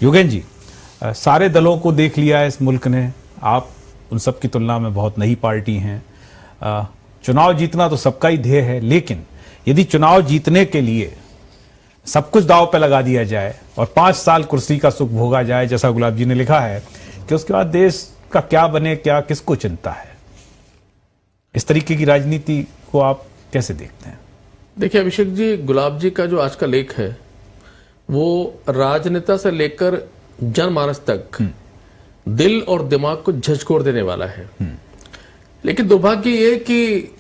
योगेन जी, सारे दलों को देख लिया है इस मुल्क ने, आप उन सब की तुलना में बहुत नई पार्टी हैं। चुनाव जीतना तो सबका ही ध्येय है, लेकिन यदि चुनाव जीतने के लिए सब कुछ दांव पे लगा दिया जाए और 5 साल कुर्सी का सुख भोगा जाए, जैसा गुलाब जी ने लिखा है, कि उसके बाद देश का क्या बने, क्या किसको चिंता है? इस तरीके की राजनीति को आप कैसे देखते हैं? देखिए अभिषेक जी, गुलाब जी का जो आज का लेख है वो राजनेता से लेकर जनमानस तक दिल और दिमाग को झकझोर देने वाला है। लेकिन दुर्भाग्य ये कि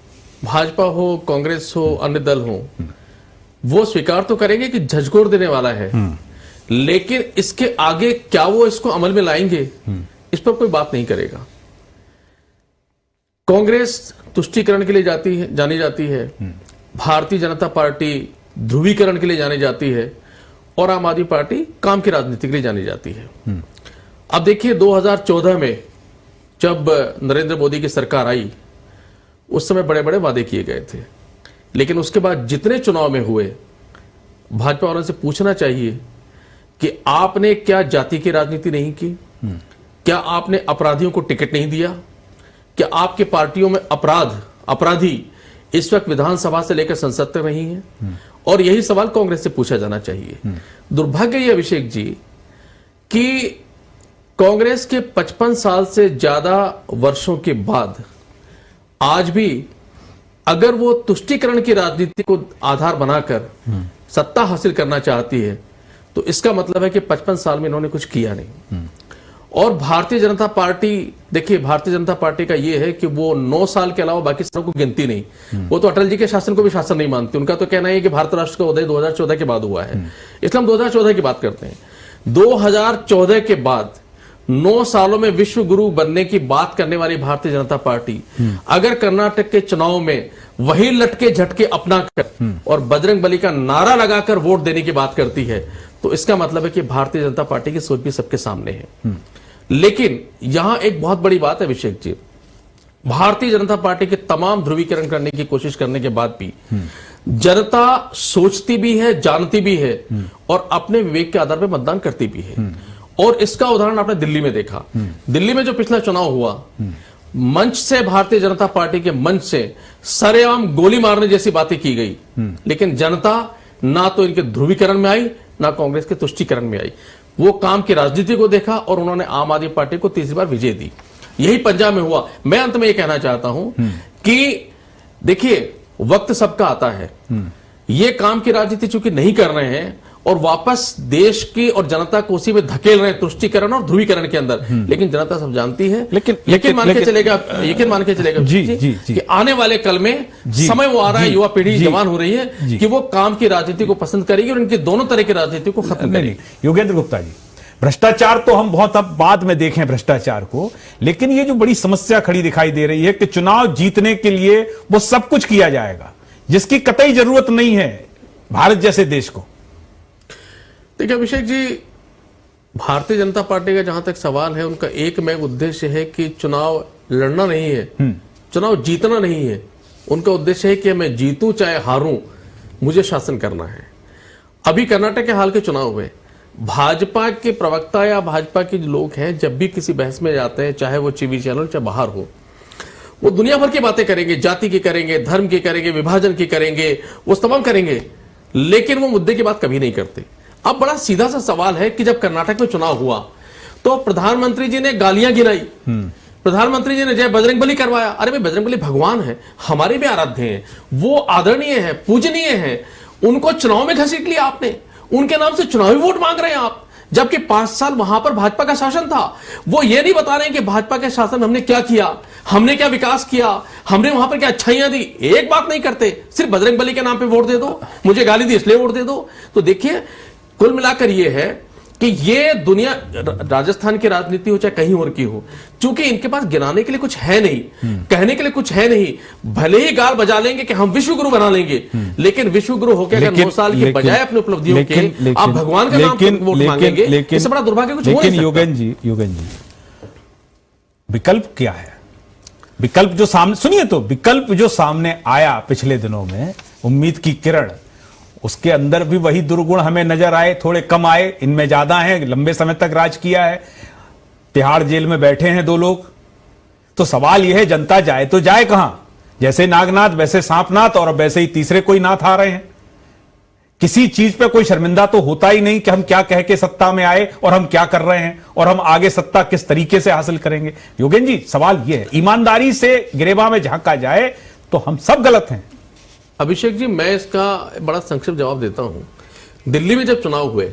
भाजपा हो, कांग्रेस हो, अन्य दल हो, वो स्वीकार तो करेंगे कि झकझोर देने वाला है, लेकिन इसके आगे क्या वो इसको अमल में लाएंगे, इस पर कोई बात नहीं करेगा। कांग्रेस तुष्टीकरण के लिए जानी जाती है, भारतीय जनता पार्टी ध्रुवीकरण के लिए जानी जाती है, और आम आदमी पार्टी काम की राजनीति के लिए जानी जाती है। अब देखिए 2014 में जब नरेंद्र मोदी की सरकार आई, उस समय बड़े बड़े वादे किए गए थे, लेकिन उसके बाद जितने चुनाव में हुए, भाजपा वालों से पूछना चाहिए कि आपने क्या जाति की राजनीति नहीं की? क्या आपने अपराधियों को टिकट नहीं दिया? क्या आपके पार्टियों में अपराधी इस वक्त विधानसभा से लेकर संसद तक नहीं है? और यही सवाल कांग्रेस से पूछा जाना चाहिए। दुर्भाग्य ये अभिषेक जी कि कांग्रेस के 55 साल से ज्यादा वर्षों के बाद आज भी अगर वो तुष्टीकरण की राजनीति को आधार बनाकर सत्ता हासिल करना चाहती है, तो इसका मतलब है कि 55 साल में इन्होंने कुछ किया नहीं। और भारतीय जनता पार्टी, देखिए भारतीय जनता पार्टी का यह है कि वो 9 साल के अलावा बाकी सालों को गिनती नहीं। वो तो अटल जी के शासन को भी शासन नहीं मानती। उनका तो कहना है कि भारत राष्ट्र का उदय 2014 के बाद हुआ है, इसलिए हम 2014 की बात करते हैं। 2014 के बाद 9 सालों में विश्व गुरु बनने की बात करने वाली भारतीय जनता पार्टी अगर कर्नाटक के चुनाव में वही लटके झटके अपना कर और बजरंग बली का नारा लगाकर वोट देने की बात करती है, तो इसका मतलब है कि भारतीय जनता पार्टी की सोच भी सबके सामने है। लेकिन यहां एक बहुत बड़ी बात है अभिषेक जी, भारतीय जनता पार्टी के तमाम ध्रुवीकरण करने की कोशिश करने के बाद भी जनता सोचती भी है, जानती भी है और अपने विवेक के आधार पर मतदान करती भी है। और इसका उदाहरण आपने दिल्ली में देखा। दिल्ली में जो पिछला चुनाव हुआ, मंच से, भारतीय जनता पार्टी के मंच से सरेआम गोली मारने जैसी बातें की गई, लेकिन जनता ना तो इनके ध्रुवीकरण में आई, ना कांग्रेस के तुष्टीकरण में आई। वो काम की राजनीति को देखा और उन्होंने आम आदमी पार्टी को तीसरी बार विजय दी। यही पंजाब में हुआ। मैं अंत में ये कहना चाहता हूं कि देखिए वक्त सबका आता है, ये काम की राजनीति चूंकि नहीं कर रहे हैं और वापस देश की और जनता को उसी में धकेल रहे हैं, तुष्टीकरण और ध्रुवीकरण के अंदर। लेकिन जनता सब जानती है, लेकिन मान के चलेगा कि आने वाले कल में समय वो आ रहा है, युवा पीढ़ी जवान हो रही है कि वो काम की राजनीति को पसंद करेगी और इनकी दोनों तरह की राजनीति को खत्म करेगी। योगेंद्र गुप्ता जी, भ्रष्टाचार तो हम बहुत अब बाद में देखें भ्रष्टाचार को, लेकिन ये जो बड़ी समस्या खड़ी दिखाई दे रही है कि चुनाव जीतने के लिए वो सब कुछ किया जाएगा जिसकी कतई जरूरत नहीं है भारत जैसे देश को। देखिए अभिषेक जी, भारतीय जनता पार्टी का जहां तक सवाल है, उनका एकमेव उद्देश्य है कि चुनाव लड़ना नहीं है, चुनाव जीतना नहीं है। उनका उद्देश्य है कि मैं जीतूं चाहे हारूं, मुझे शासन करना है। अभी कर्नाटक के हाल के चुनाव हुए, भाजपा के प्रवक्ता या भाजपा के जो लोग हैं, जब भी किसी बहस में जाते हैं, चाहे वो टीवी चैनल चाहे बाहर हो, वो दुनिया भर की बातें करेंगे, जाति की करेंगे, धर्म की करेंगे, विभाजन की करेंगे, वो तमाम करेंगे, लेकिन वो मुद्दे की बात कभी नहीं करते। अब बड़ा सीधा सा सवाल है कि जब कर्नाटक में चुनाव हुआ तो प्रधानमंत्री जी ने गालियां गिनाई, प्रधानमंत्री जी ने जय बजरंग बली करवाया। अरे भाई, बजरंग बली भगवान है, हमारे भी आराध्य हैं, वो आदरणीय है, पूजनीय है, उनको चुनाव में घसीट लिया आपने, उनके नाम से चुनावी वोट मांग रहे हैं आप, जबकि 5 साल वहां पर भाजपा का शासन था। वो ये नहीं बता रहे हैं कि भाजपा के शासन में हमने क्या किया, हमने क्या विकास किया, हमने वहां पर क्या अच्छाइयां दी, एक बात नहीं करते, सिर्फ बजरंग बली के नाम पे वोट दे दो, मुझे गाली दी इसलिए वोट दे दो। तो देखिए कुल मिलाकर ये है कि ये दुनिया, राजस्थान की राजनीति हो चाहे कहीं और की हो, चूंकि इनके पास गिनाने के लिए कुछ है नहीं, कहने के लिए कुछ है नहीं, भले ही गाल बजा लेंगे कि हम विश्व गुरु बना लेंगे, लेकिन विश्व गुरु होकर अगर 9 साल के बजाय अपनी उपलब्धियों के आप भगवान का नाम वोट मांगेंगे, इससे बड़ा दुर्भाग्य कुछ हो नहीं सकता। योगेन जी, विकल्प क्या है? विकल्प जो सामने, सुनिए तो, विकल्प जो सामने आया पिछले दिनों में, उम्मीद की किरण, उसके अंदर भी वही दुर्गुण हमें नजर आए, थोड़े कम आए, इनमें ज्यादा हैं, लंबे समय तक राज किया है, तिहाड़ जेल में बैठे हैं 2 लोग। तो सवाल यह है, जनता जाए तो जाए कहां? जैसे नागनाथ वैसे सांपनाथ, और अब वैसे ही तीसरे कोई नाथ आ रहे हैं। किसी चीज पे कोई शर्मिंदा तो होता ही नहीं कि हम क्या कह के सत्ता में आए और हम क्या कर रहे हैं और हम आगे सत्ता किस तरीके से हासिल करेंगे। योगेंद्र जी, सवाल यह है, ईमानदारी से गिरेबां में झांका जाए तो हम सब गलत हैं। अभिषेक जी, मैं इसका बड़ा संक्षिप्त जवाब देता हूं। दिल्ली में जब चुनाव हुए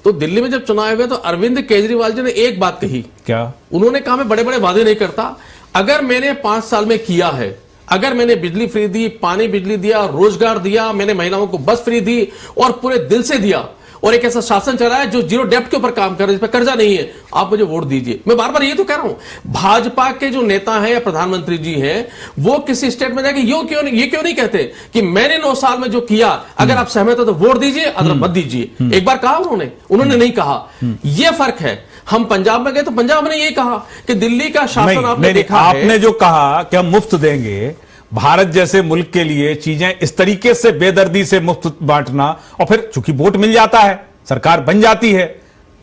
तो दिल्ली में जब चुनाव हुए तो अरविंद केजरीवाल जी ने एक बात कही। क्या? उन्होंने कहा मैं बड़े बड़े वादे नहीं करता, अगर मैंने 5 साल में किया है, अगर मैंने बिजली फ्री दी, पानी बिजली दिया, रोजगार दिया, मैंने महिलाओं को बस फ्री दी और पूरे दिल से दिया और एक ऐसा शासन चलाया जो जीरो डेब्ट के ऊपर काम कर रहा है, जिस पर कर्जा नहीं है, आप मुझे वोट दीजिए। मैं बार बार ये तो कह रहा हूं, भाजपा के जो नेता हैं या प्रधानमंत्री जी हैं, वो किसी स्टेट में जाके ये क्यों नहीं कहते कि मैंने 9 साल में जो किया, अगर आप सहमत हो तो वोट दीजिए, अगर मत दीजिए। एक बार कहा उन्होंने नहीं कहा। यह फर्क है। हम पंजाब में गए तो पंजाब ने ये कहा कि दिल्ली का शासन आपने देखा है। आपने जो कहा कि हम मुफ्त देंगे, भारत जैसे मुल्क के लिए चीजें इस तरीके से बेदर्दी से मुफ्त बांटना, और फिर चूंकि वोट मिल जाता है, सरकार बन जाती है,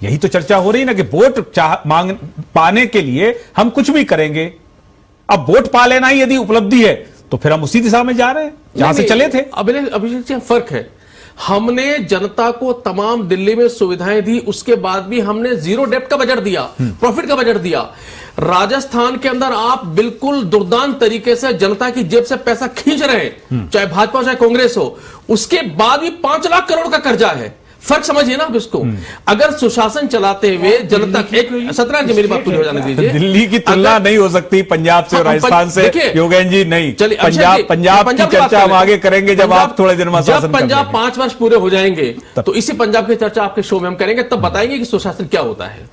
यही तो चर्चा हो रही है ना कि वोट पाने के लिए हम कुछ भी करेंगे। अब वोट पा लेना ही यदि उपलब्धि है तो फिर हम उसी दिशा में जा रहे हैं जहां से चले थे। अभिषेक जी, फर्क है। हमने जनता को तमाम दिल्ली में सुविधाएं दी, उसके बाद भी हमने जीरो डेब्ट का बजट दिया, प्रॉफिट का बजट दिया। राजस्थान के अंदर आप बिल्कुल दुर्दांत तरीके से जनता की जेब से पैसा खींच रहे हैं, चाहे भाजपा चाहे कांग्रेस हो, उसके बाद भी 5 लाख करोड़ का कर्जा है। फर्क समझिए ना आप इसको। अगर सुशासन चलाते हुए जनता, एक 17 जी मेरी बात पूरी हो जाने दीजिए। दिल्ली की तुलना नहीं हो सकती पंजाब से और राजस्थान से योगेंद्र जी, नहीं। चलिए पंजाब की चर्चा हम आगे करेंगे जब आप थोड़े दिन में शासन जब पंजाब 5 वर्ष पूरे हो जाएंगे तो इसी पंजाब की चर्चा आपके शो में हम करेंगे, तब बताएंगे कि सुशासन क्या होता है।